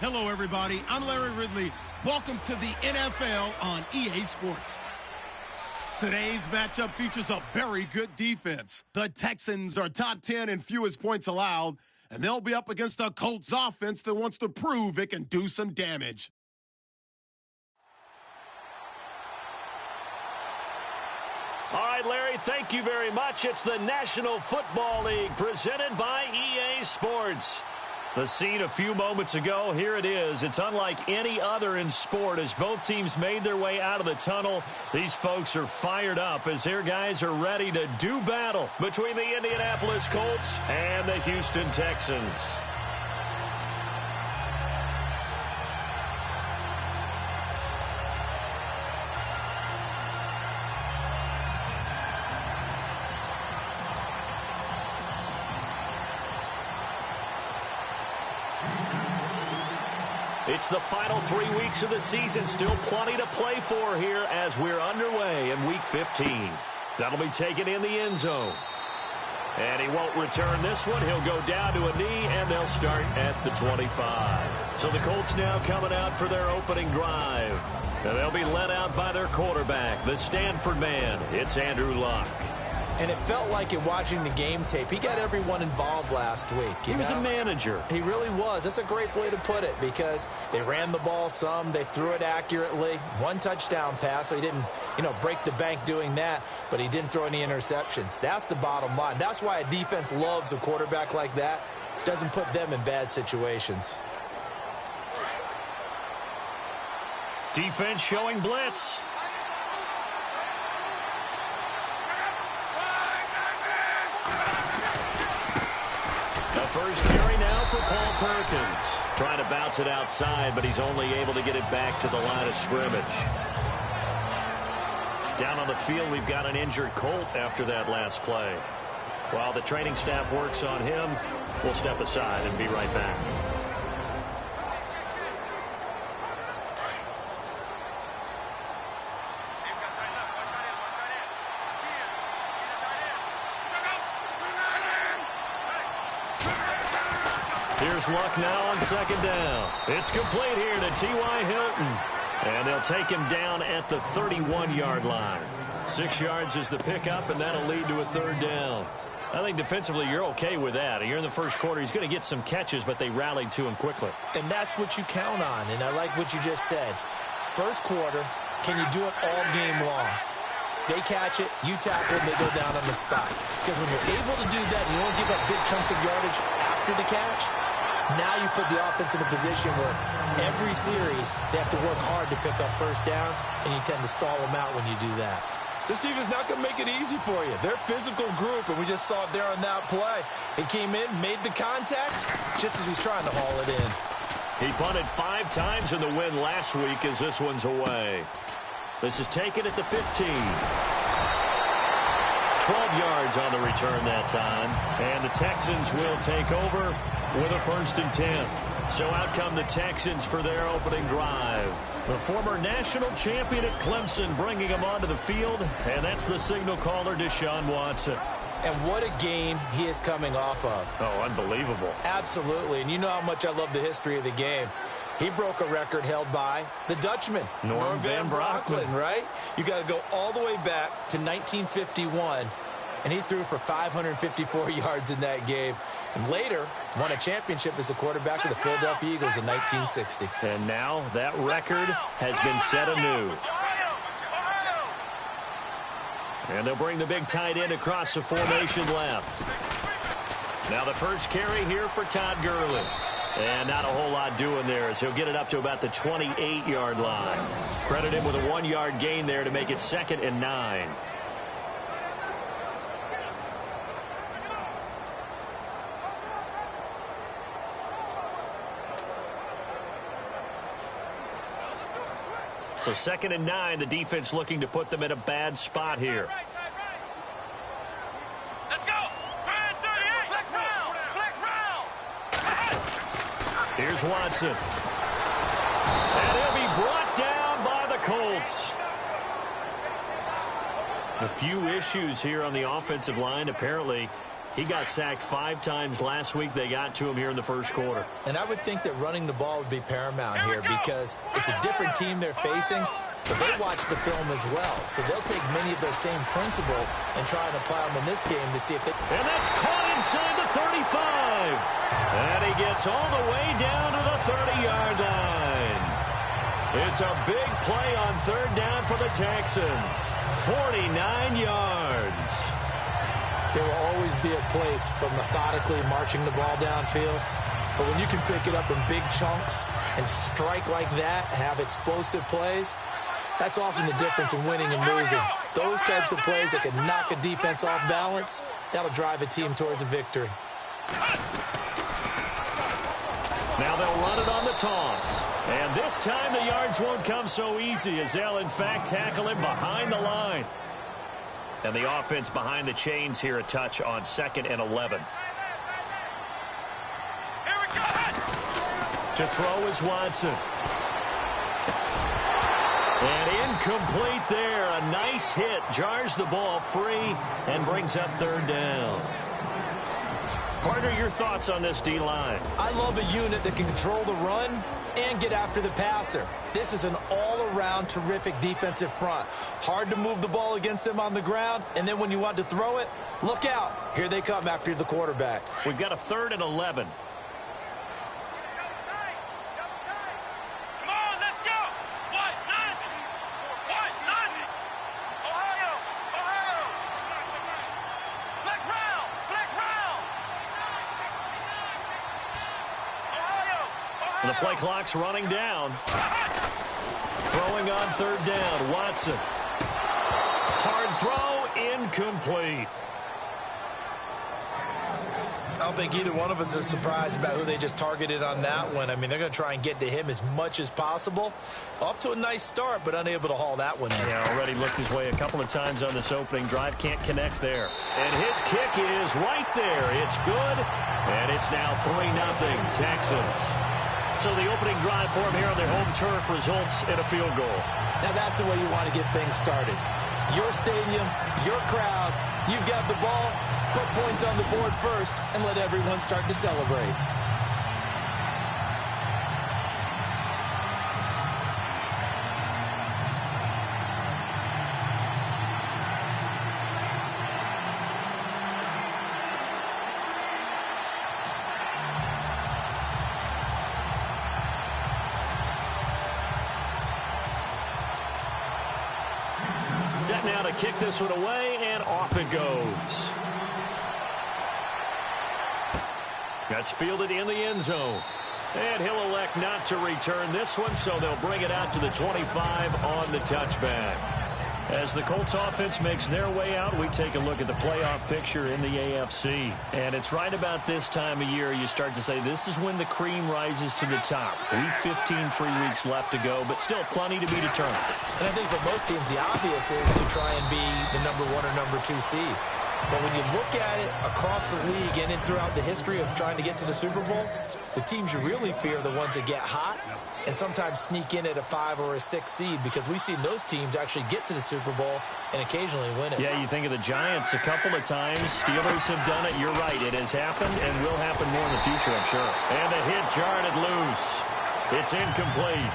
Hello, everybody. I'm Larry Ridley. Welcome to the NFL on EA Sports. Today's matchup features a very good defense. The Texans are top 10 in fewest points allowed, and they'll be up against a Colts offense that wants to prove it can do some damage. All right, Larry, thank you very much. It's the National Football League presented by EA Sports. The scene a few moments ago, here it is. It's unlike any other in sport as both teams made their way out of the tunnel. These folks are fired up as their guys are ready to do battle between the Indianapolis Colts and the Houston Texans. It's the final 3 weeks of the season. Still plenty to play for here as we're underway in Week 15. That'll be taken in the end zone. And he won't return this one. He'll go down to a knee, and they'll start at the 25. So the Colts now coming out for their opening drive. And they'll be led out by their quarterback, the Stanford man. It's Andrew Luck. And it felt like it watching the game tape. He got everyone involved last week. He was a manager. He really was. That's a great way to put it because they ran the ball some. They threw it accurately. One touchdown pass, so he didn't, break the bank doing that, but he didn't throw any interceptions. That's the bottom line. That's why a defense loves a quarterback like that. Doesn't put them in bad situations. Defense showing blitz. First carry now for Paul Perkins. Trying to bounce it outside, but he's only able to get it back to the line of scrimmage. Down on the field, we've got an injured Colt after that last play. While the training staff works on him, we'll step aside and be right back. Here's Luck now on second down. It's complete here to T.Y. Hilton. And they'll take him down at the 31-yard line. 6 yards is the pickup, and that'll lead to a third down. I think defensively you're okay with that. You're in the first quarter. He's going to get some catches, but they rallied to him quickly. And that's what you count on, and I like what you just said. First quarter, can you do it all game long? They catch it, you tackle them, they go down on the spot. Because when you're able to do that, you don't give up big chunks of yardage after the catch, now you put the offense in a position where every series they have to work hard to pick up first downs, and you tend to stall them out when you do that. This team is not going to make it easy for you. They're a physical group, and we just saw it there on that play. He came in, made the contact, just as he's trying to haul it in. He punted 5 times in the win last week as this one's away. This is taken at the 15. 12 yards on the return that time. And the Texans will take over with a 1st and 10. So out come the Texans for their opening drive. The former national champion at Clemson bringing him onto the field. And that's the signal caller, Deshaun Watson. And what a game he is coming off of. Oh, unbelievable. Absolutely. And you know how much I love the history of the game. He broke a record held by the Dutchman, Norm Van Brocklin, right? You got to go all the way back to 1951, and he threw for 554 yards in that game. And later, won a championship as a quarterback of the Philadelphia Eagles in 1960. And now that record has been set anew. And they'll bring the big tight end across the formation left. Now the first carry here for Todd Gurley. And not a whole lot doing there as he'll get it up to about the 28-yard line. Credit him with a 1-yard gain there to make it 2nd and 9. So 2nd and 9, the defense looking to put them in a bad spot here. Here's Watson. And he'll be brought down by the Colts. A few issues here on the offensive line. Apparently, He got sacked 5 times last week. They got to him here in the first quarter. And I would think that running the ball would be paramount here because it's a different team they're facing, but they watch the film as well. So they'll take many of those same principles and try and apply them in this game to see if they... And that's caught inside the 35. And he gets all the way down to the 30-yard line. It's a big play on 3rd down for the Texans. 49 yards. There will always be a place for methodically marching the ball downfield. But when you can pick it up in big chunks and strike like that, have explosive plays, that's often the difference in winning and losing. Those types of plays that can knock a defense off balance, that'll drive a team towards a victory. Now they'll run it on the toss. And this time the yards won't come so easy as they'll, in fact, tackle him behind the line. And the offense behind the chains here a touch on 2nd and 11. To throw is Watson. And incomplete there. A nice hit. Jars the ball free and brings up 3rd down. Partner, your thoughts on this D-line? I love a unit that can control the run and get after the passer. This is an all-around terrific defensive front. Hard to move the ball against them on the ground, and then when you want to throw it, look out. Here they come after the quarterback. We've got a 3rd and 11. The play clock's running down. Throwing on 3rd down, Watson. Hard throw, incomplete. I don't think either one of us is surprised about who they just targeted on that one. I mean, they're going to try and get to him as much as possible. Off to a nice start, but unable to haul that one in. Yeah, already looked his way a couple of times on this opening drive. Can't connect there. And his kick is right there. It's good, and it's now 3-0 Texans. So the opening drive for him here on their home turf results in a field goal. Now that's the way you want to get things started. Your stadium, your crowd, you've got the ball, put points on the board first, and let everyone start to celebrate. Set now to kick this one away, and off it goes. That's fielded in the end zone. And he'll elect not to return this one, so they'll bring it out to the 25 on the touchback. As the Colts offense makes their way out, we take a look at the playoff picture in the AFC. And it's right about this time of year you start to say this is when the cream rises to the top. Week 15, 3 weeks left to go, but still plenty to be determined. And I think for most teams, the obvious is to try and be the number 1 or number 2 seed. But when you look at it across the league and in throughout the history of trying to get to the Super Bowl, the teams you really fear are the ones that get hot and sometimes sneak in at a 5 or a 6 seed, because we've seen those teams actually get to the Super Bowl and occasionally win it. Yeah, you think of the Giants a couple of times. Steelers have done it. You're right. It has happened and will happen more in the future, I'm sure. And the hit jarred it loose. It's incomplete.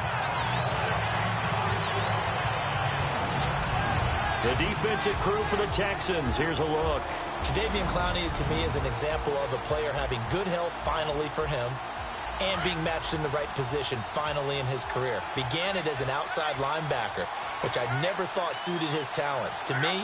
The defensive crew for the Texans. Here's a look. Jadeveon Clowney, to me, is an example of a player having good health finally for him and being matched in the right position finally in his career. Began it as an outside linebacker, which I never thought suited his talents. To me,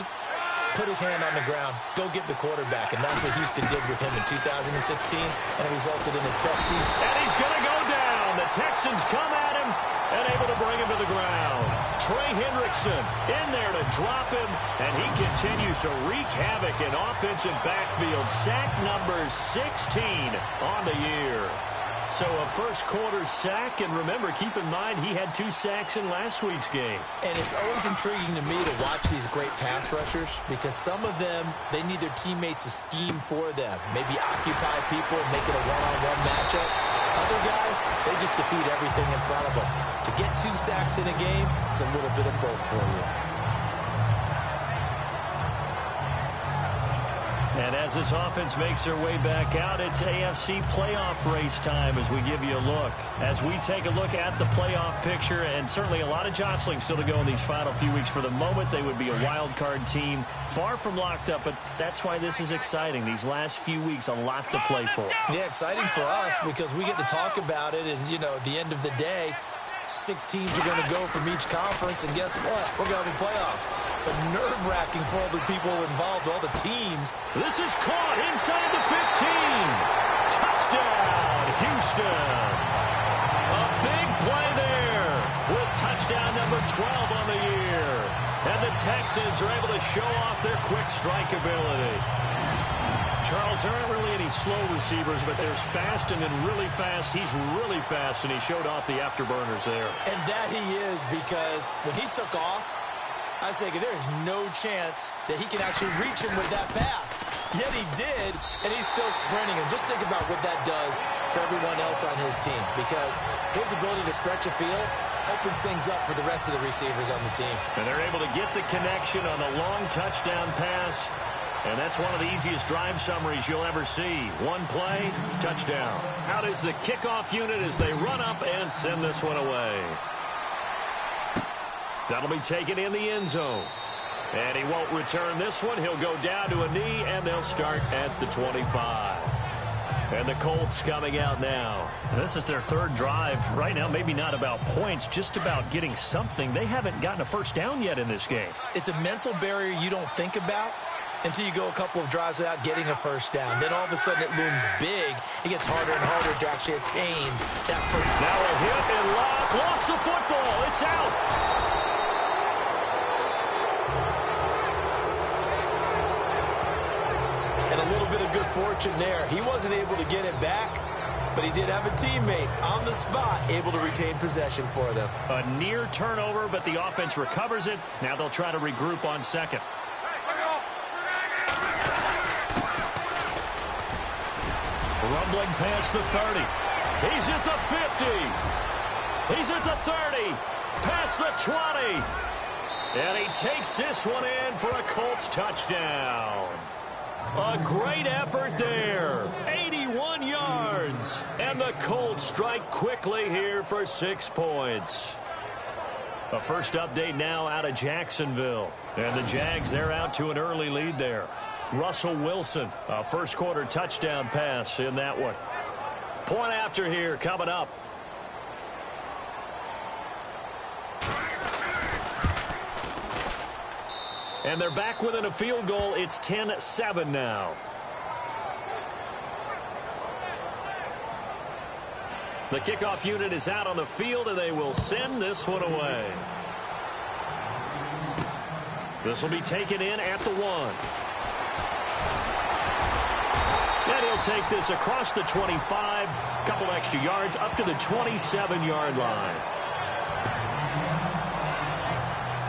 put his hand on the ground, go get the quarterback, and that's what Houston did with him in 2016, and it resulted in his best season. And he's going to go down. The Texans come at him and able to bring him to the ground. Trey Hendrickson in there to drop him, and he continues to wreak havoc in offensive backfield. Sack number 16 on the year. So a first quarter sack, and remember, keep in mind, he had 2 sacks in last week's game. And it's always intriguing to me to watch these great pass rushers, because some of them, they need their teammates to scheme for them. Maybe occupy people, make it a one-on-one matchup. Other guys, they just defeat everything in front of them. To get 2 sacks in a game, it's a little bit of both for you. And as this offense makes their way back out, it's AFC playoff race time as we give you a look. As we take a look at the playoff picture, and certainly a lot of jostling still to go in these final few weeks. For the moment, they would be a wild card team, far from locked up, but that's why this is exciting. These last few weeks, a lot to play for. Yeah, exciting for us because we get to talk about it, and, you know, at the end of the day, 6 teams are going to go from each conference, and guess what? We're going to have a playoffs. But nerve-wracking for all the people involved, all the teams. This is caught inside the 15. Touchdown, Houston. A big play there with touchdown number 12 on the year. And the Texans are able to show off their quick strike ability. Charles, there aren't really any slow receivers, but there's fast and then really fast. He's really fast, and he showed off the afterburners there. And that he is, because when he took off, I was thinking there's no chance that he can actually reach him with that pass. Yet he did, and he's still sprinting. And just think about what that does for everyone else on his team, because his ability to stretch a field opens things up for the rest of the receivers on the team. And they're able to get the connection on the long touchdown pass. And that's one of the easiest drive summaries you'll ever see. One play, touchdown. Out is the kickoff unit as they run up and send this one away. That'll be taken in the end zone. And he won't return this one. He'll go down to a knee, and they'll start at the 25. And the Colts coming out now. This is their third drive. Right now, maybe not about points, just about getting something. They haven't gotten a first down yet in this game. It's a mental barrier you don't think about until you go a couple of drives without getting a first down. Then all of a sudden it looms big. It gets harder and harder to actually attain that first down. Now a hit and Locke lost the football. It's out. And a little bit of good fortune there. He wasn't able to get it back, but he did have a teammate on the spot able to retain possession for them. A near turnover, but the offense recovers it. Now they'll try to regroup on second. Rumbling past the 30. He's at the 50. He's at the 30. Past the 20. And he takes this one in for a Colts touchdown. A great effort there. 81 yards. And the Colts strike quickly here for 6 points. A first update now out of Jacksonville. And the Jags, they're out to an early lead there. Russell Wilson, a first quarter touchdown pass in that one. Point after here coming up. And they're back within a field goal. It's 10-7 now. The kickoff unit is out on the field, and they will send this one away. This will be taken in at the 1. And he'll take this across the 25, couple extra yards, up to the 27-yard line.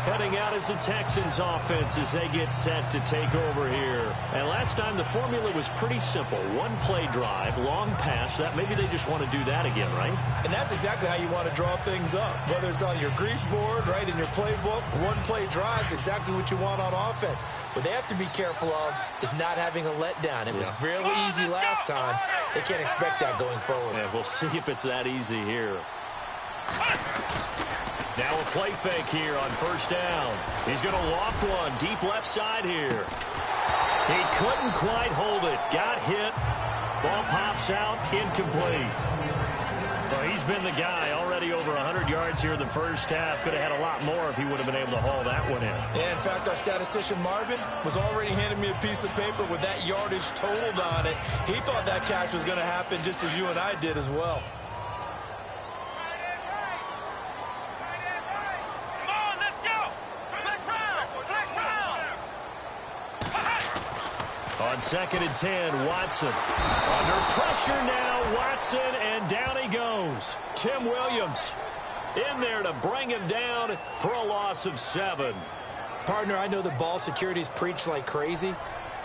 Heading out is the Texans offense as they get set to take over here. And last time the formula was pretty simple. One play drive, long pass. That maybe they just want to do that again, right? And that's exactly how you want to draw things up. Whether it's on your grease board, right, in your playbook, one play drive is exactly what you want on offense. What they have to be careful of is not having a letdown. It was really easy last time. They can't expect that going forward. Yeah, we'll see if it's that easy here. Now a play fake here on first down. He's going to loft one deep left side here. He couldn't quite hold it. Got hit. Ball pops out. Incomplete. Well, he's been the guy already over 100 yards here in the first half. Could have had a lot more if he would have been able to haul that one in. Yeah, in fact, our statistician Marvin was already handing me a piece of paper with that yardage totaled on it. He thought that catch was going to happen just as you and I did as well. On 2nd and 10, Watson. Under pressure now, Watson, and down he goes. Tim Williams in there to bring him down for a loss of 7. Partner, I know that ball security's preached like crazy,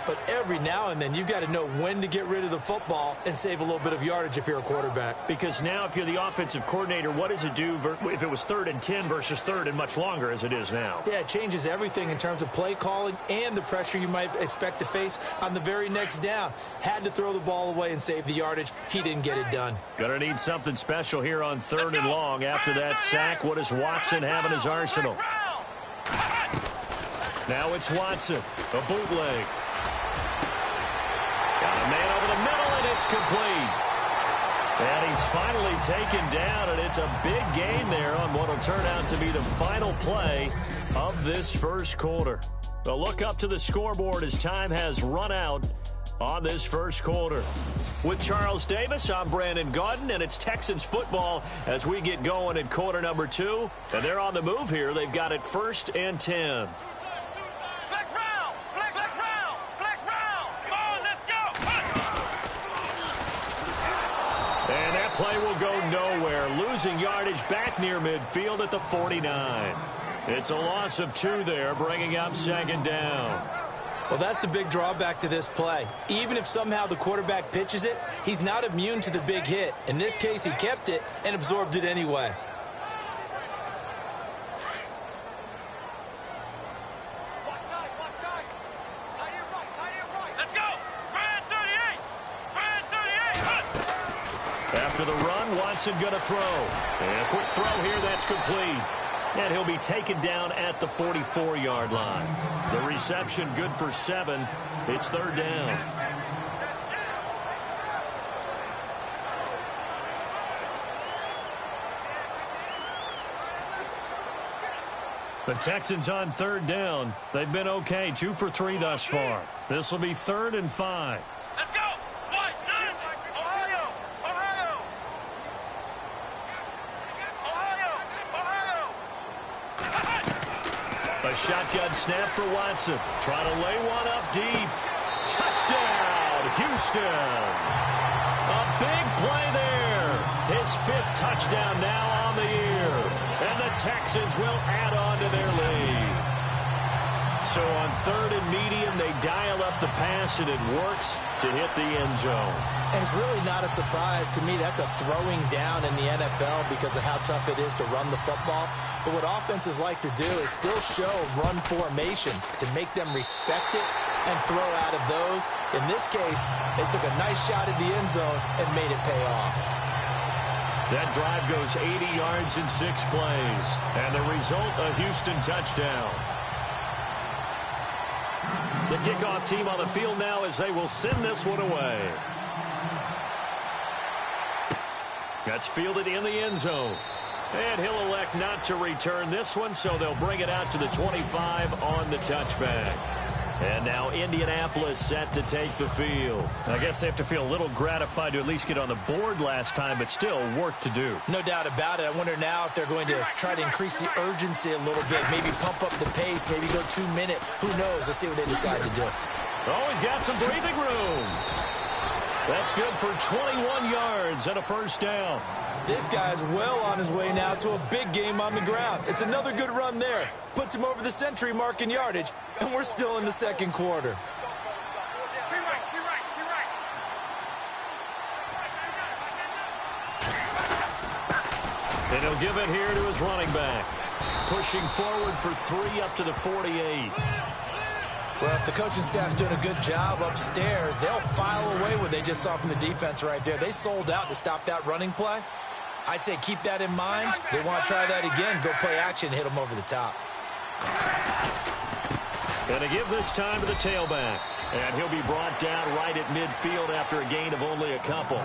but every now and then you've got to know when to get rid of the football and save a little bit of yardage if you're a quarterback. Because now if you're the offensive coordinator, what does it do if it was 3rd and 10 versus 3rd and much longer as it is now? Yeah, it changes everything in terms of play calling and the pressure you might expect to face on the very next down. Had to throw the ball away and save the yardage. He didn't get it done. Gonna need something special here on 3rd and long. After that sack, what does Watson have in his arsenal? Now it's Watson, a bootleg. Got a man over the middle, and it's complete. And he's finally taken down, and it's a big gain there on what will turn out to be the final play of this first quarter. A look up to the scoreboard as time has run out on this first quarter. With Charles Davis, I'm Brandon Gaudin, and it's Texans football as we get going in quarter number 2. And they're on the move here. They've got it 1st and 10. And that play will go nowhere, losing yardage back near midfield at the 49. It's a loss of 2 there, bringing up 2nd down. Well, that's the big drawback to this play. Even if somehow the quarterback pitches it, he's not immune to the big hit. In this case, he kept it and absorbed it anyway. After the run, Watson going to throw. And a quick throw here, that's complete. And he'll be taken down at the 44-yard line. The reception good for 7. It's 3rd down. The Texans on 3rd down. They've been okay, 2 for 3 thus far. This will be 3rd and 5. Let's go! Ohio! A shotgun snap for Watson. Trying to lay one up deep. Touchdown, Houston. A big play there. His 5th touchdown now on the year. And the Texans will add on to their lead. So on 3rd and medium, they dial up the pass, and it works to hit the end zone. And it's really not a surprise to me. That's a throwing down in the NFL because of how tough it is to run the football. But what offenses like to do is still show run formations to make them respect it and throw out of those. In this case, they took a nice shot at the end zone and made it pay off. That drive goes 80 yards in 6 plays. And the result, a Houston touchdown. The kickoff team on the field now as they will send this one away. That's fielded in the end zone. And he'll elect not to return this one, so they'll bring it out to the 25 on the touchback. And now Indianapolis set to take the field. I guess they have to feel a little gratified to at least get on the board last time, but still work to do. No doubt about it. I wonder now if they're going to try to increase the urgency a little bit, maybe pump up the pace, maybe go 2 minute. Who knows? Let's see what they decide to do. Oh, he's got some breathing room. That's good for 21 yards and a 1st down. This guy's well on his way now to a big game on the ground. It's another good run there. Puts him over the century mark in yardage, and we're still in the 2nd quarter. And he'll give it here to his running back. Pushing forward for 3 up to the 48. Well, if the coaching staff's doing a good job upstairs, they'll file away what they just saw from the defense right there. They sold out to stop that running play. I'd say keep that in mind. They want to try that again, go play action, hit them over the top. Going to give this time to the tailback. And he'll be brought down right at midfield after a gain of only a couple.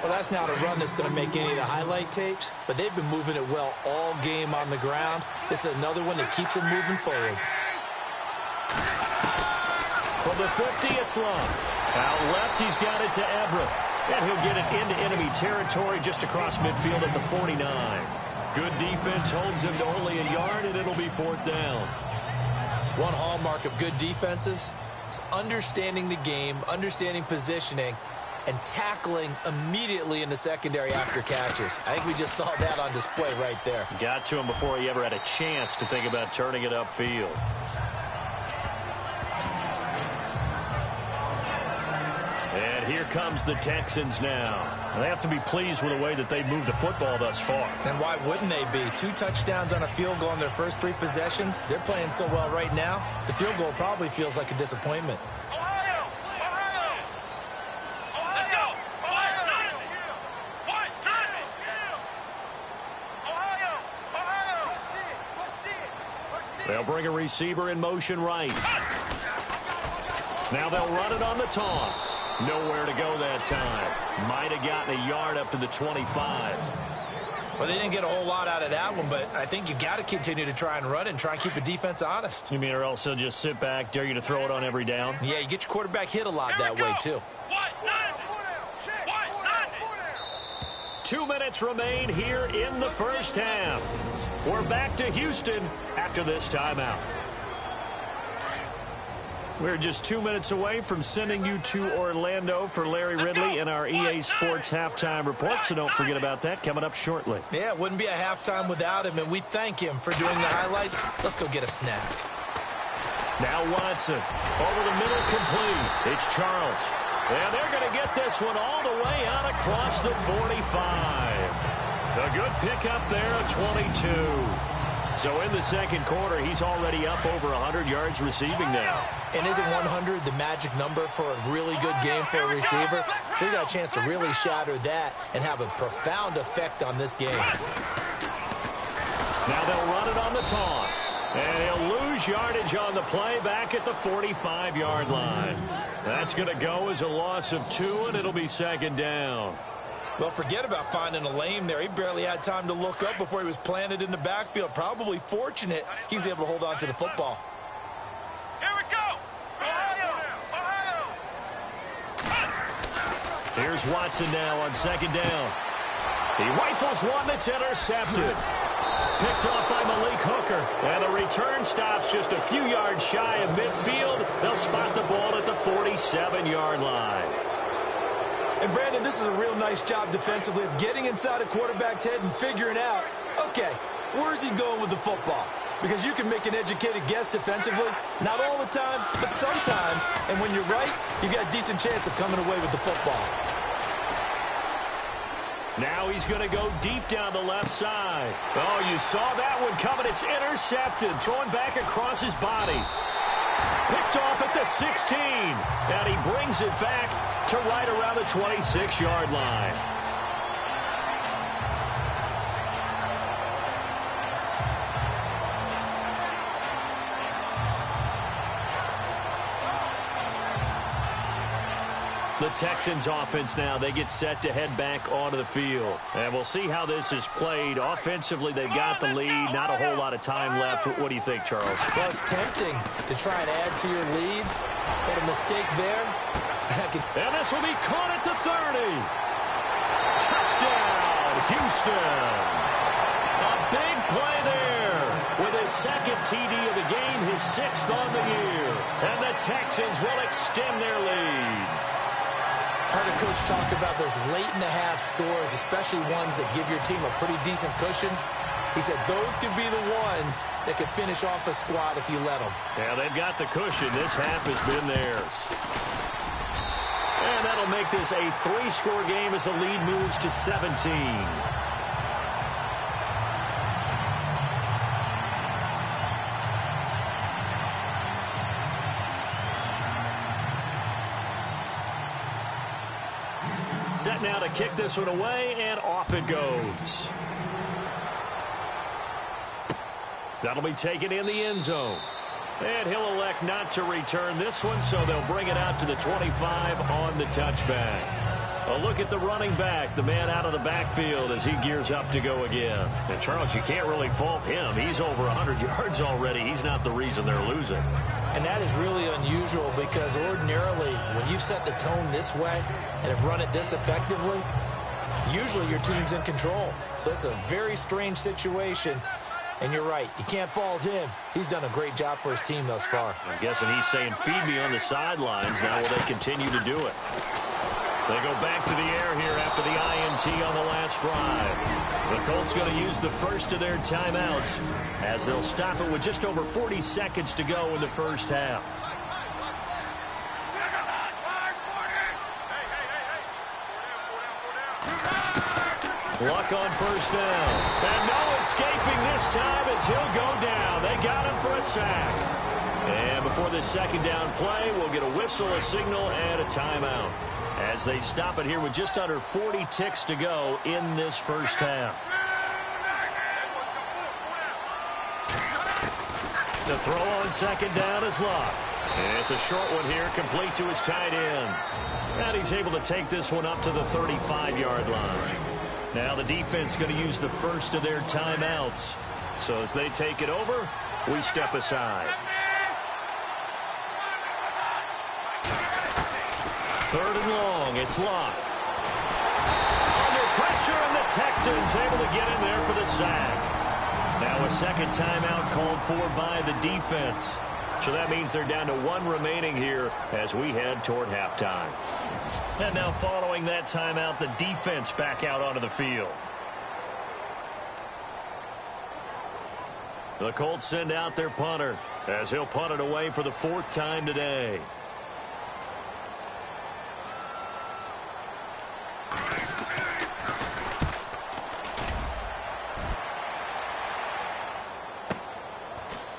Well, that's not a run that's going to make any of the highlight tapes, but they've been moving it well all game on the ground. This is another one that keeps them moving forward. From the 50, it's long. Out left, he's got it to Everett. And he'll get it into enemy territory just across midfield at the 49. Good defense holds him to only a yard, and it'll be 4th down. One hallmark of good defenses is understanding the game, understanding positioning, and tackling immediately in the secondary after catches. I think we just saw that on display right there. Got to him before he ever had a chance to think about turning it upfield. here comes the Texans now. They have to be pleased with the way that they've moved the football thus far. And why wouldn't they be? 2 touchdowns on a field goal in their first 3 possessions. They're playing so well right now, the field goal probably feels like a disappointment. They'll bring a receiver in motion right. Now they'll run it on the toss. Nowhere to go that time. Might have gotten a yard up to the 25. Well, they didn't get a whole lot out of that one, but I think you've got to continue to try and run it and try and keep the defense honest. You mean or else they'll just sit back, dare you to throw it on every down? Yeah, you get your quarterback hit a lot that way, too. 2 minutes remain here in the first half. We're back to Houston after this timeout. We're just 2 minutes away from sending you to Orlando for Larry Ridley and our EA Sports halftime report, so don't forget about that coming up shortly. Yeah, it wouldn't be a halftime without him, and we thank him for doing the highlights. Let's go get a snack. Now Watson, over the middle, complete. It's Charles. And they're going to get this one all the way out across the 45. A good pickup there at 22. So in the second quarter, he's already up over 100 yards receiving now. And isn't 100 the magic number for a really good game for a receiver? So he got a chance to really shatter that and have a profound effect on this game. Now they'll run it on the toss. And he'll lose yardage on the play back at the 45-yard line. That's going to go as a loss of 2, and it'll be second down. Well, forget about finding a lane there. He barely had time to look up before he was planted in the backfield. Probably fortunate he was able to hold on to the football. Here we go. Here's Watson now on second down. He rifles one that's intercepted. Picked off by Malik Hooker. And the return stops just a few yards shy of midfield. They'll spot the ball at the 47-yard line. And, Brandon, this is a real nice job defensively of getting inside a quarterback's head and figuring out, okay, where's he going with the football? Because you can make an educated guess defensively. Not all the time, but sometimes. And when you're right, you got a decent chance of coming away with the football. Now he's going to go deep down the left side. Oh, you saw that one coming. It's intercepted. Throwing back across his body. Picked off at the 16. And he brings it back to right around the 26-yard line. The Texans offense now, they get set to head back onto the field. And we'll see how this is played. Offensively, they've got the lead. Not a whole lot of time left. What do you think, Charles? Well, it's tempting to try and add to your lead, but a mistake there. And this will be caught at the 30. Touchdown, Houston. A big play there with his second TD of the game, his 6th on the year. And the Texans will extend their lead. I heard a coach talk about those late-in-the-half scores, especially ones that give your team a pretty decent cushion. He said those could be the ones that could finish off a squad if you let them. Yeah, they've got the cushion. This half has been theirs. And that'll make this a 3-score game as the lead moves to 17. Set now to kick this one away, and off it goes. That'll be taken in the end zone. And he'll elect not to return this one, so they'll bring it out to the 25 on the touchback. A look at the running back, the man out of the backfield as he gears up to go again. And, Charles, you can't really fault him. He's over 100 yards already. He's not the reason they're losing. And that is really unusual because ordinarily when you set the tone this way and have run it this effectively, usually your team's in control. So it's a very strange situation. And you're right, you can't fault him. He's done a great job for his team thus far. I'm guessing he's saying, feed me on the sidelines. Now will they continue to do it? They go back to the air here after the INT on the last drive. The Colts going to use the first of their timeouts as they'll stop it with just over 40 seconds to go in the first half. Luck on first down. And no escaping this time as he'll go down. They got him for a sack. And before this second down play, we'll get a whistle, a signal, and a timeout as they stop it here with just under 40 ticks to go in this first half. To throw on second down is Luck. And it's a short one here, complete to his tight end. And he's able to take this one up to the 35-yard line. Now the defense going to use the first of their timeouts. So as they take it over, we step aside. Third and long, it's Luck. Under pressure, and the Texans able to get in there for the sack. Now a second timeout called for by the defense. So that means they're down to one remaining here as we head toward halftime. And now following that timeout, the defense back out onto the field. The Colts send out their punter as he'll punt it away for the fourth time today.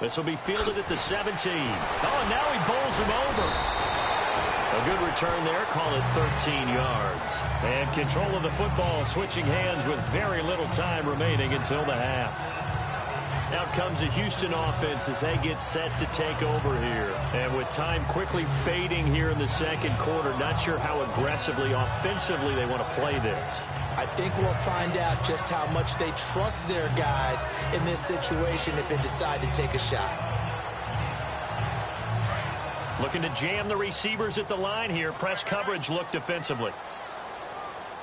This will be fielded at the 17. Oh, and now he bowls him over. A good return there, call it 13 yards. And control of the football, switching hands with very little time remaining until the half. Out comes the Houston offense as they get set to take over here. And with time quickly fading here in the second quarter, not sure how aggressively, offensively they want to play this. I think we'll find out just how much they trust their guys in this situation if they decide to take a shot. Looking to jam the receivers at the line here. Press coverage look defensively.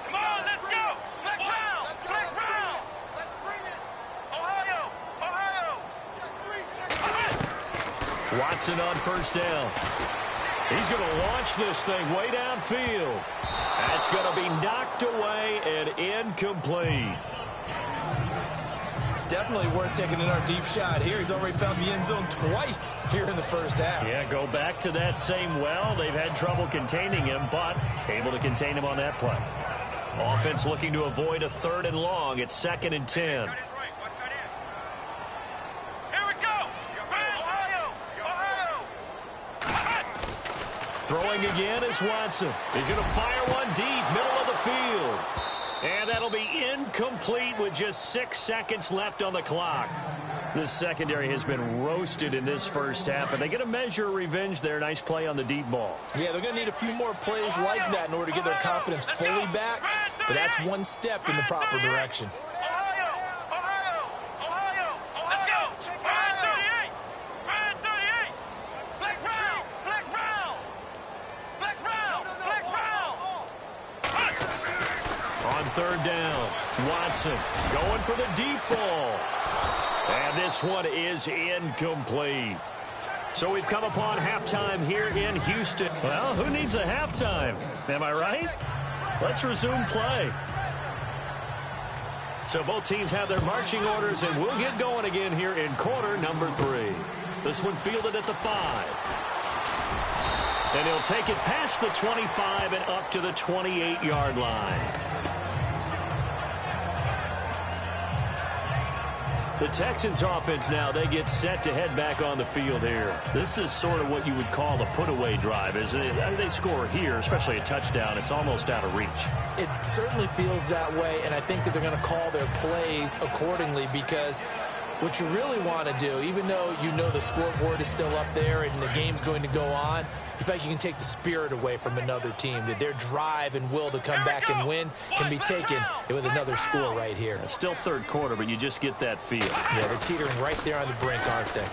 Come on, let's go. Flex round. Flex round. Let's bring it. Ohio. Watson on first down. He's going to launch this thing way downfield. That's going to be knocked away and incomplete. Definitely worth taking another deep shot here. He's already found the end zone twice here in the first half. Yeah, go back to that same well. They've had trouble containing him, but able to contain him on that play. Offense looking to avoid a third and long. It's 2nd and 10. Here we go. Ohio. Throwing again is Watson. He's going to fire one deep, middle of the field. And that'll be incomplete with just 6 seconds left on the clock. This secondary has been roasted in this first half, but they get a measure of revenge there. Nice play on the deep ball. Yeah, they're going to need a few more plays like that in order to get their confidence fully back, but that's one step in the proper direction. Ohio. Let's go. Ryan 38. Flex round. On third down, Watson going for the deep ball. And this one is incomplete. So we've come upon halftime here in Houston. Well, who needs a halftime? Am I right? Let's resume play. So both teams have their marching orders, and we'll get going again here in quarter number 3. This one fielded at the 5. And he'll take it past the 25 and up to the 28-yard line. The Texans offense now, they get set to head back on the field here. This is sort of what you would call the put-away drive, isn't it? I mean, they score here, especially a touchdown. It's almost out of reach. It certainly feels that way, and I think that they're going to call their plays accordingly because what you really want to do, even though you know the scoreboard is still up there and the game's going to go on, you feel like you can take the spirit away from another team, that their drive and will to come back and win can be taken with another score right here. It's still third quarter, but you just get that feel. Yeah, they're teetering right there on the brink, aren't they?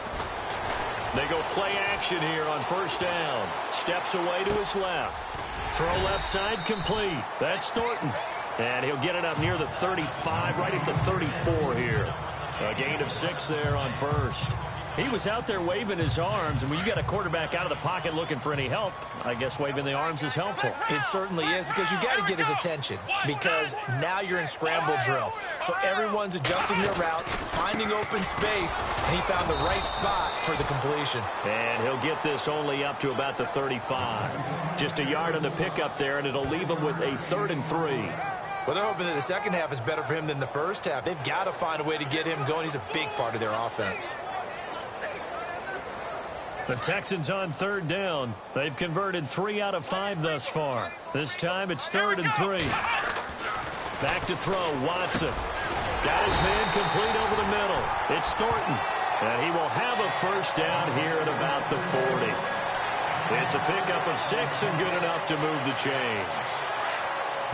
They go play action here on first down. Steps away to his left. Throw left side complete. That's Thornton. And he'll get it up near the 35, right at the 34 here. A gain of 6 there on first. He was out there waving his arms, and when you got a quarterback out of the pocket looking for any help, I guess waving the arms is helpful. It certainly is, because you got to get his attention, because now you're in scramble drill. So everyone's adjusting their routes, finding open space, and he found the right spot for the completion. And he'll get this only up to about the 35. Just a yard on the pickup there, and it'll leave him with a 3rd and 3. Well, they're hoping that the second half is better for him than the first half. They've got to find a way to get him going. He's a big part of their offense. The Texans on third down. They've converted 3 out of 5 thus far. This time it's 3rd and 3. Back to throw, Watson. Got his man complete over the middle. It's Thornton. And he will have a first down here at about the 40. It's a pickup of 6 and good enough to move the chains.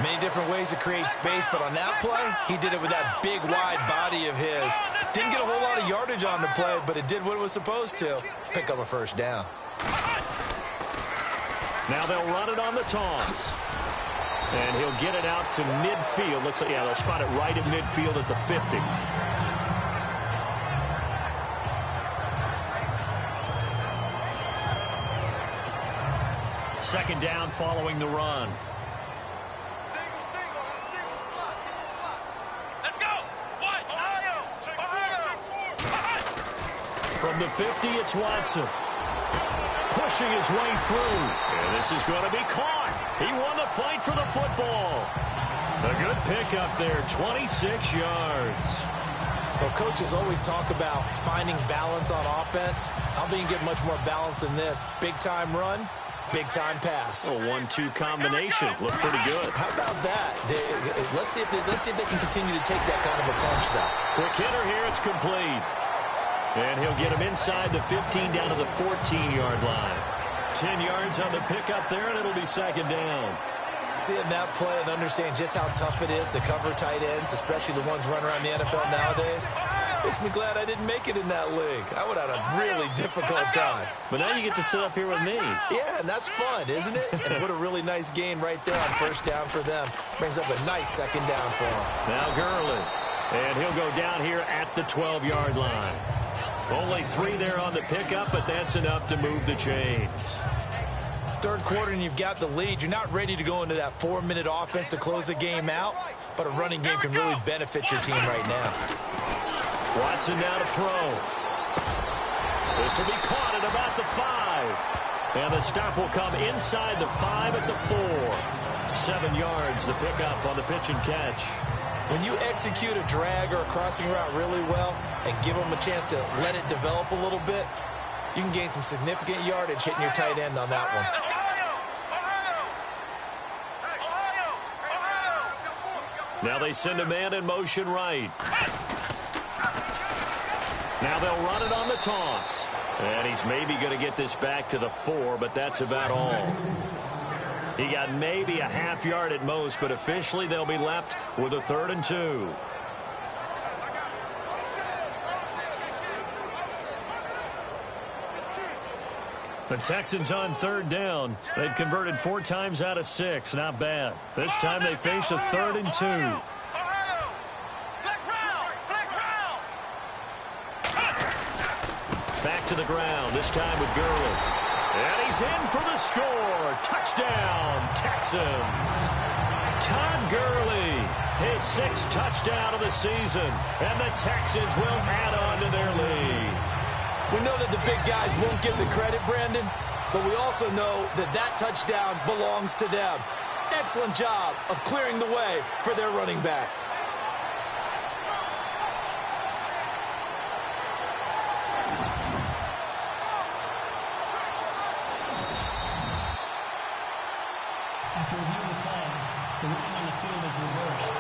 Many different ways to create space, but on that play, he did it with that big, wide body of his. Didn't get a whole lot of yardage on the play, but it did what it was supposed to. Pick up a first down. Now they'll run it on the toss. And he'll get it out to midfield. Looks like, yeah, they'll spot it right at midfield at the 50. Second down following the run. From the 50, it's Watson. Pushing his way through. And this is going to be caught. He won the fight for the football. A good pickup there, 26 yards. Well, coaches always talk about finding balance on offense. I don't think you can get much more balance than this. Big-time run, big-time pass. A 1-2 combination. Looked pretty good. How about that? Let's see if they can continue to take that kind of a punch, though. Quick hitter here. It's complete. And he'll get him inside the 15 down to the 14-yard line. 10 yards on the pickup there, and it'll be second down. Seeing that play and understand just how tough it is to cover tight ends, especially the ones running around the NFL nowadays, makes me glad I didn't make it in that league. I would have had a really difficult time. But now you get to sit up here with me. Yeah, and that's fun, isn't it? And what a really nice gain right there on first down for them. Brings up a nice second down for them. Now Gurley. And he'll go down here at the 12-yard line. Only 3 there on the pickup, but that's enough to move the chains. Third quarter and you've got the lead. You're not ready to go into that 4-minute offense to close the game out, but a running game can really benefit your team right now. Watson now to throw. This will be caught at about the 5. And the stop will come inside the 5 at the 4. 7 yards, the pickup on the pitch and catch. When you execute a drag or a crossing route really well and give them a chance to let it develop a little bit, you can gain some significant yardage hitting your tight end on that one. Now they send a man in motion right. Now they'll run it on the toss. And he's maybe going to get this back to the 4, but that's about all. He got maybe a half yard at most, but officially they'll be left with a 3rd and 2. The Texans on third down. They've converted 4 times out of 6. Not bad. This time they face a 3rd and 2. Back to the ground, this time with Gurley. And he's in for the score. Touchdown, Texans. Todd Gurley, his 6th touchdown of the season. And the Texans will add on to their lead. We know that the big guys won't give the credit, Brandon, but we also know that that touchdown belongs to them. Excellent job of clearing the way for their running back. After reviewing the play, the ruling on the field is reversed.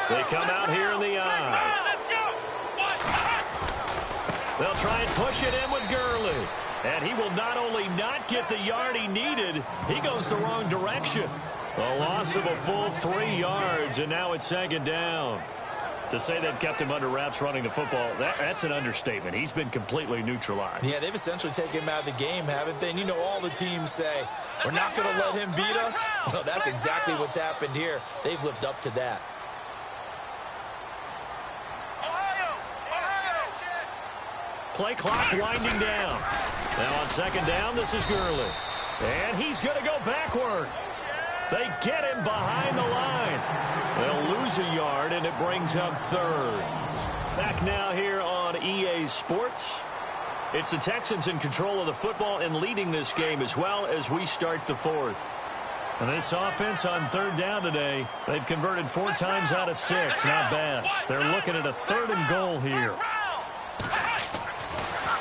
They come out here in the eye. They'll try and push it in with Gurley. And he will not only not get the yard he needed, he goes the wrong direction. A loss of a full 3 yards, and now it's second down. To say they've kept him under wraps running the football, that's an understatement. He's been completely neutralized. Yeah, they've essentially taken him out of the game, haven't they? And you know all the teams say, we're not going to let him beat us. Well, that's exactly what's happened here. They've lived up to that. Play clock winding down. Now on second down, this is Gurley. And he's going to go backward. They get him behind the line. They'll lose a yard, and it brings up 3rd. Back now here on EA Sports. It's the Texans in control of the football and leading this game as well as we start the fourth. And this offense on third down today, they've converted 4 times out of 6. Not bad. They're looking at a 3rd and goal here.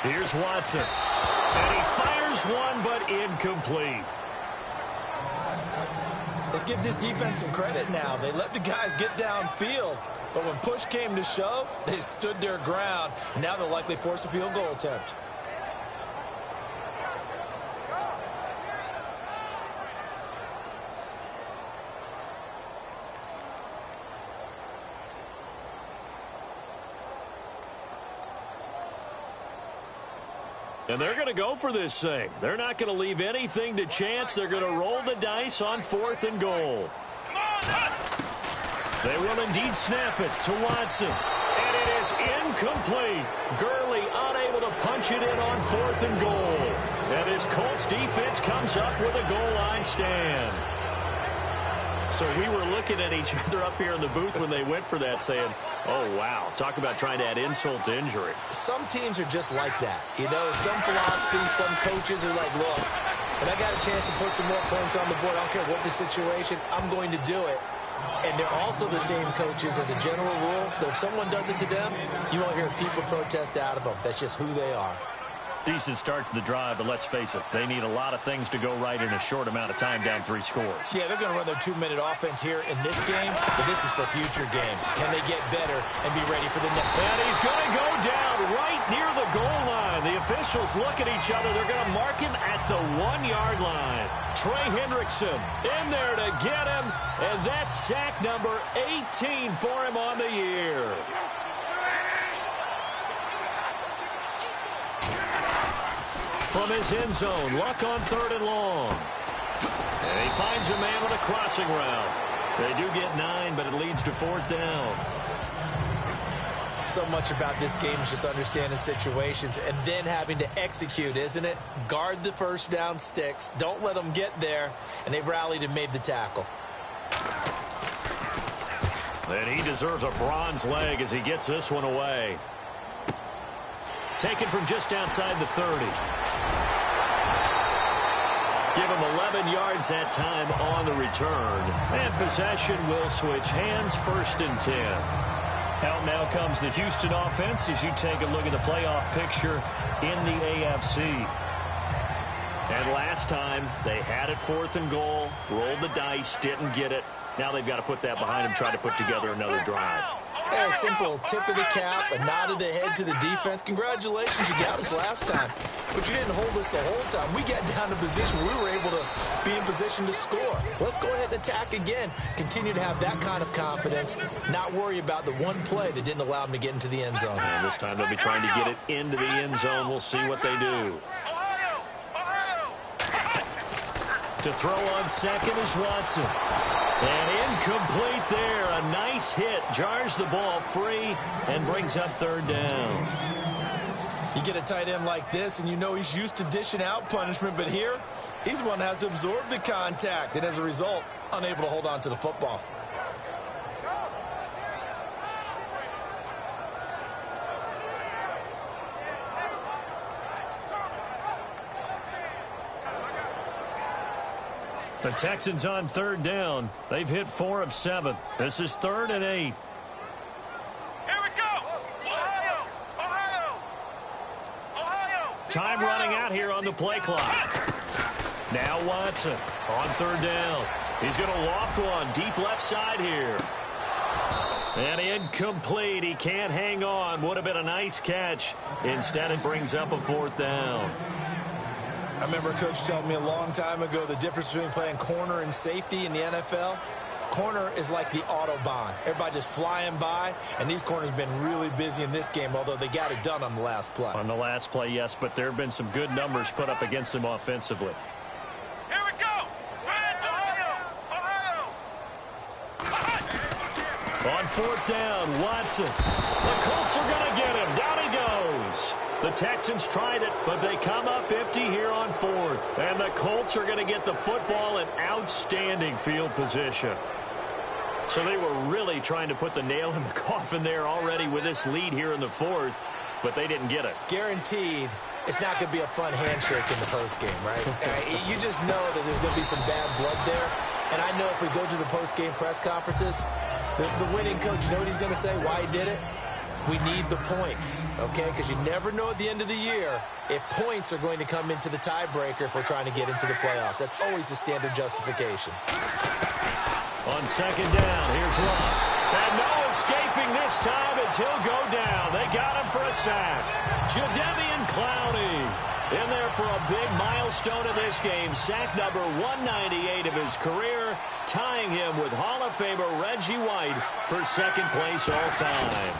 Here's Watson. And he fires one, but incomplete. Let's give this defense some credit now. They let the guys get downfield, but when push came to shove, they stood their ground. And now they'll likely force a field goal attempt. And they're going to go for this thing. They're not going to leave anything to chance. They're going to roll the dice on 4th and goal. They will indeed snap it to Watson. And it is incomplete. Gurley unable to punch it in on 4th and goal. And his Colts defense comes up with a goal line stand. So we were looking at each other up here in the booth when they went for that saying, oh, wow, talk about trying to add insult to injury. Some teams are just like that. You know, some philosophies, some coaches are like, look, when I got a chance to put some more points on the board, I don't care what the situation, I'm going to do it. And they're also the same coaches as a general rule that if someone does it to them, you won't hear people protest out of them. That's just who they are. Decent start to the drive, but let's face it, they need a lot of things to go right in a short amount of time down 3 scores. Yeah, they're going to run their 2-minute offense here in this game, but this is for future games. Can they get better and be ready for the next? And he's going to go down right near the goal line. The officials look at each other. They're going to mark him at the 1-yard line. Trey Hendrickson in there to get him, and that's sack number 18 for him on the year. From his end zone, Luck on 3rd and long. And he finds a man with a crossing route. They do get 9, but it leads to 4th down. So much about this game is just understanding situations and then having to execute, isn't it? Guard the first down sticks. Don't let them get there. And they rallied and made the tackle. And he deserves a bronze leg as he gets this one away. Taken from just outside the 30. Give him 11 yards that time on the return. And possession will switch hands, 1st and 10. Out now comes the Houston offense as you take a look at the playoff picture in the AFC. And last time, they had it 4th and goal, rolled the dice, didn't get it. Now they've got to put that behind them, try to put together another drive. Yeah, a simple tip of the cap, a nod of the head to the defense. Congratulations, you got us last time. But you didn't hold us the whole time. We got down to position. We were able to be in position to score. Let's go ahead and attack again. Continue to have that kind of confidence. Not worry about the one play that didn't allow them to get into the end zone. And this time they'll be trying to get it into the end zone. We'll see what they do. To throw on 2nd is Watson. And incomplete there. A nice hit. Jars the ball free and brings up 3rd down. You get a tight end like this, and you know he's used to dishing out punishment, but here, he's the one that has to absorb the contact, and as a result, unable to hold on to the football. The Texans on 3rd down. They've hit 4 of 7. This is 3rd and 8. Here we go. Ohio. Time running out here on the play clock. Now Watson on 3rd down. He's going to loft one deep left side here. And incomplete. He can't hang on. Would have been a nice catch. Instead, it brings up a 4th down. I remember a coach telling me a long time ago the difference between playing corner and safety in the NFL. Corner is like the Autobahn. Everybody just flying by, and these corners have been really busy in this game, although they got it done on the last play. On the last play, yes, but there have been some good numbers put up against them offensively. Here we go. Ohio. On 4th down, Watson. The Colts are going to get him. Down he goes. The Texans tried it, but they come up empty here on 4th. And the Colts are going to get the football in outstanding field position. So they were really trying to put the nail in the coffin there already with this lead here in the 4th, but they didn't get it. Guaranteed, it's not going to be a fun handshake in the postgame, right? You just know that there's going to be some bad blood there. And I know if we go to the postgame press conferences, the winning coach, you know what he's going to say, why he did it? We need the points, okay? Because you never know at the end of the year if points are going to come into the tiebreaker if we're trying to get into the playoffs. That's always the standard justification. On second down, here's Love. And no escaping this time as he'll go down. They got him for a sack. Jadeveon Clowney in there for a big milestone in this game. Sack number 198 of his career, tying him with Hall of Famer Reggie White for second place all time.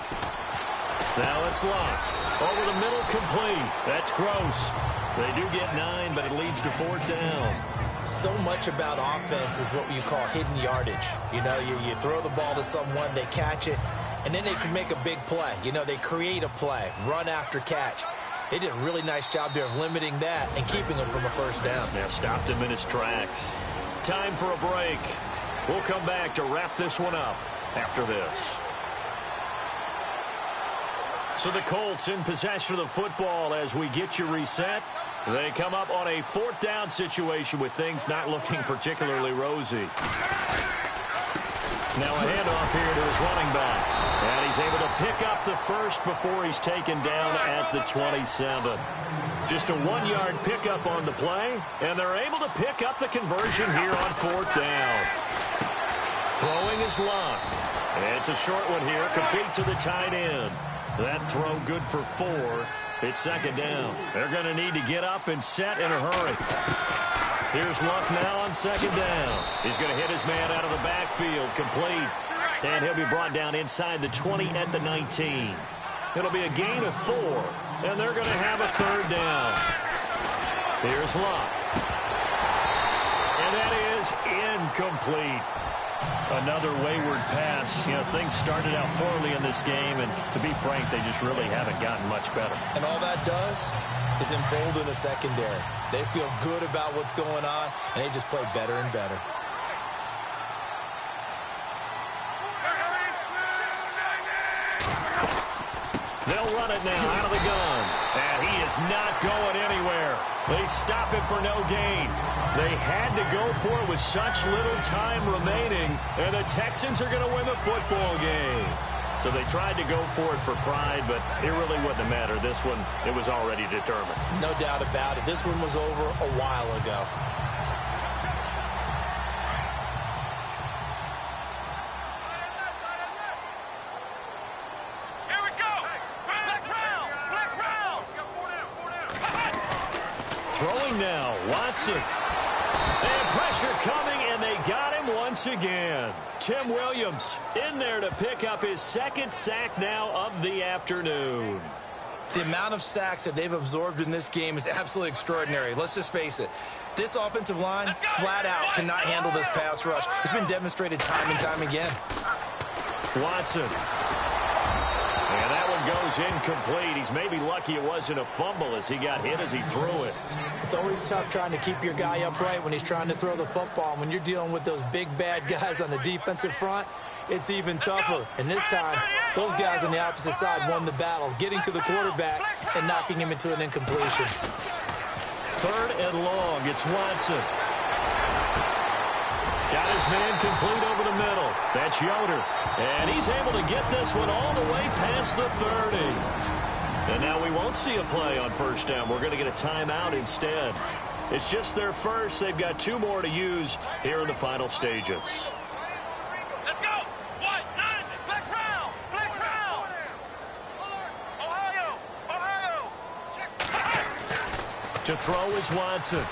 Now it's Love. Over the middle, complete. That's Gross. They do get 9, but it leads to fourth down. So much about offense is what you call hidden yardage. You know, you throw the ball to someone, they catch it, and then they can make a big play. You know, they create a play, run after catch. They did a really nice job there of limiting that and keeping him from a first down. Now stopped him in his tracks. Time for a break. We'll come back to wrap this one up after this. So the Colts in possession of the football as we get you reset. They come up on a fourth down situation with things not looking particularly rosy. Now a handoff here to his running back. And he's able to pick up the first before he's taken down at the 27. Just a 1-yard pickup on the play, and they're able to pick up the conversion here on fourth down. Throwing is Love. It's a short one here, complete to the tight end. That throw good for 4. It's second down. They're going to need to get up and set in a hurry. Here's Luck now on second down. He's going to hit his man out of the backfield, complete. And he'll be brought down inside the 20 at the 19. It'll be a gain of 4, and they're going to have a third down. Here's Luck. And that is incomplete. Another wayward pass. You know, things started out poorly in this game, and to be frank, they just really haven't gotten much better. And all that does is embolden the secondary. They feel good about what's going on, and they just play better and better. They'll run it now out of the gun. And he is not going anywhere. They stop him for no gain. They had to go for it with such little time remaining. And the Texans are going to win the football game. So they tried to go for it for pride, but it really wouldn't have mattered. This one, it was already determined. No doubt about it. This one was over a while ago. Throwing now, Watson. And pressure coming, and they got him once again. Tim Williams in there to pick up his second sack now of the afternoon. The amount of sacks that they've absorbed in this game is absolutely extraordinary. Let's just face it. This offensive line, flat out, cannot handle this pass rush. It's been demonstrated time and time again. Watson. And that one goes incomplete. He's maybe lucky it wasn't a fumble as he got hit as he threw it. It's always tough trying to keep your guy upright when he's trying to throw the football. When you're dealing with those big, bad guys on the defensive front, it's even tougher. And this time, those guys on the opposite side won the battle, getting to the quarterback and knocking him into an incompletion. Third and long. It's Watson. Got his man complete over the middle. That's Yoder. And he's able to get this one all the way past the 30. And now we won't see a play on first down. We're going to get a timeout instead. It's just their first. They've got 2 more to use here in the final stages. Let's go! What? 9! Flex round! Flex round! Ohio! To throw is Watson.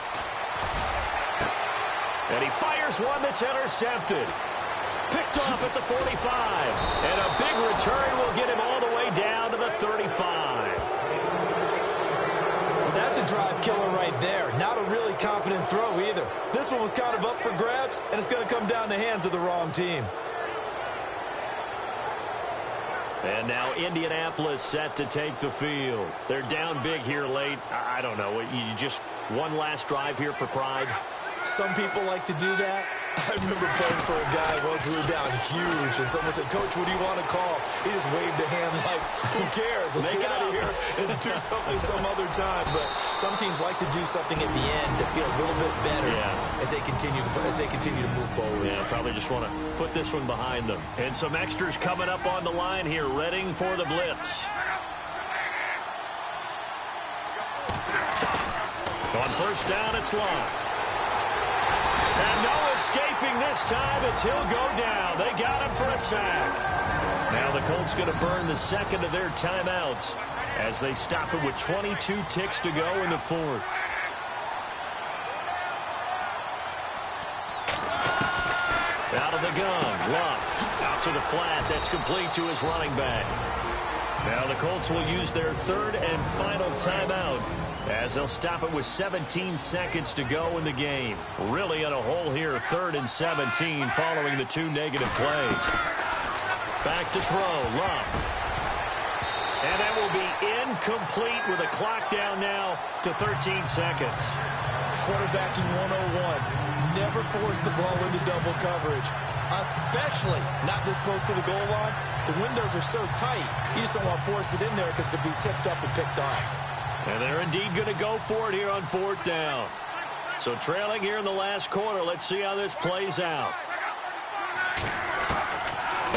And he fires one that's intercepted. Picked off at the 45. And a big return will get him all the way down to the 35. Well, that's a drive killer right there. Not a really confident throw either. This one was kind of up for grabs, and it's going to come down the hands of the wrong team. And now Indianapolis set to take the field. They're down big here late. I don't know. You just one last drive here for pride. Some people like to do that. I remember playing for a guy once we were down huge, and someone said, "Coach, what do you want to call?" He just waved a hand like, who cares? Let's get out of here and do something some other time. But some teams like to do something at the end to feel a little bit better as they continue to move forward. Yeah, probably just want to put this one behind them. And some extras coming up on the line here, readying for the blitz. On first down, it's Long. And no escaping this time as he'll go down. They got him for a sack. Now the Colts going to burn the second of their timeouts as they stop it with 22 ticks to go in the fourth. Out of the gun, Luck. Out to the flat. That's complete to his running back. Now the Colts will use their third and final timeout as they'll stop it with 17 seconds to go in the game. Really in a hole here, 3rd and 17 following the 2 negative plays. Back to throw, Luck. And that will be incomplete with a clock down now to 13 seconds. Quarterbacking 101. Never force the ball into double coverage, especially not this close to the goal line. The windows are so tight, you just don't want to force it in there because it could be tipped up and picked off. And they're indeed going to go for it here on 4th down. So trailing here in the last quarter, let's see how this plays out.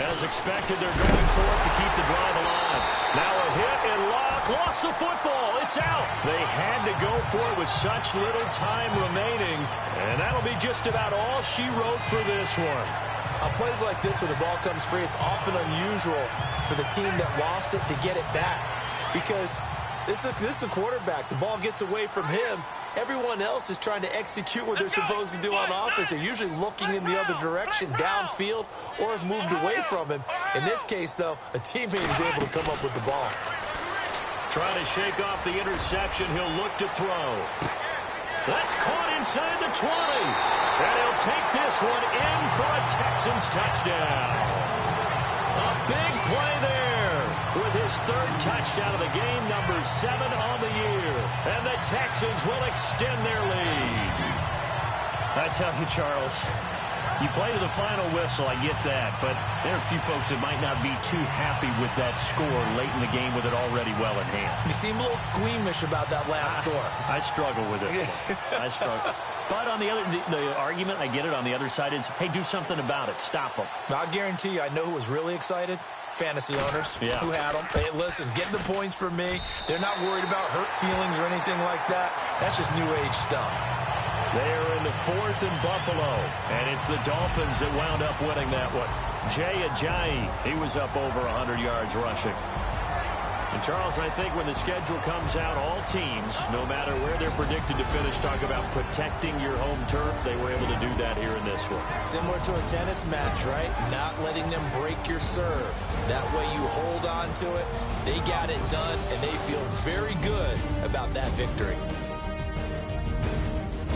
As expected, they're going for it to keep the drive alive. Now a hit and Locke lost the football. It's out. They had to go for it with such little time remaining. And that'll be just about all she wrote for this one. On plays like this, when the ball comes free, it's often unusual for the team that lost it to get it back. Because this is a quarterback. The ball gets away from him. Everyone else is trying to execute what they're supposed to do on offense. They're usually looking in the other direction, downfield, or have moved away from him. In this case, though, a teammate is able to come up with the ball. Trying to shake off the interception. He'll look to throw. That's caught inside the 20. And he'll take this one in for a Texans touchdown. A big play there with his 3rd touchdown of the game, number 7 on the year. And the Texans will extend their lead. I tell you, Charles, you play to the final whistle, I get that, but there are a few folks that might not be too happy with that score late in the game with it already well in hand. You seem a little squeamish about that last score. I struggle with it. I struggle. But on the argument, I get it, on the other side is, hey, do something about it. Stop them. I'll guarantee you, I know who was really excited. Fantasy owners who had them. Hey, listen, get the points for me. They're not worried about hurt feelings or anything like that. That's just new age stuff. They are in the 4th in Buffalo, and it's the Dolphins that wound up winning that one. Jay Ajayi, he was up over 100 yards rushing. And, Charles, I think when the schedule comes out, all teams, no matter where they're predicted to finish, talk about protecting your home turf. They were able to do that here in this one. Similar to a tennis match, right? Not letting them break your serve. That way you hold on to it. They got it done, and they feel very good about that victory.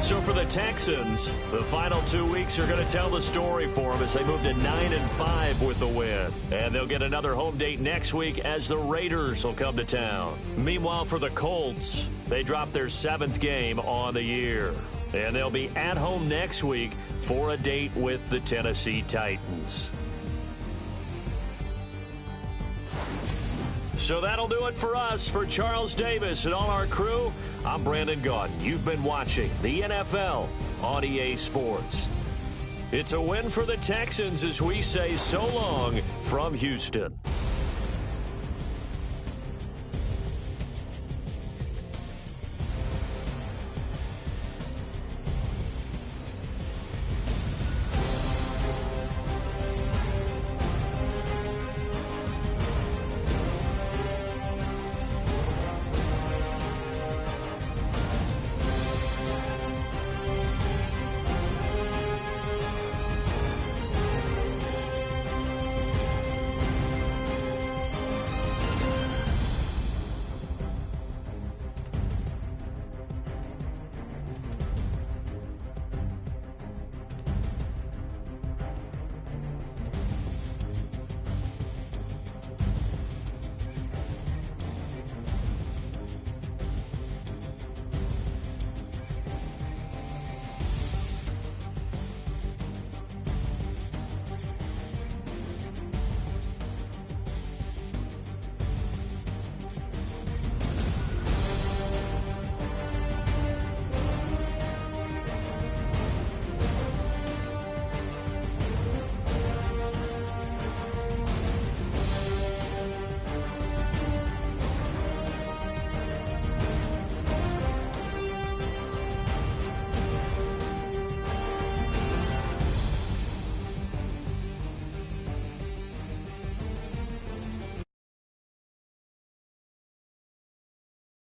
So for the Texans, the final 2 weeks are going to tell the story for them as they move to 9-5 with the win. And they'll get another home date next week as the Raiders will come to town. Meanwhile, for the Colts, they drop their 7th game on the year. And they'll be at home next week for a date with the Tennessee Titans. So that'll do it for us. For Charles Davis and all our crew, I'm Brandon Gaudin. You've been watching the NFL on EA Sports. It's a win for the Texans as we say so long from Houston.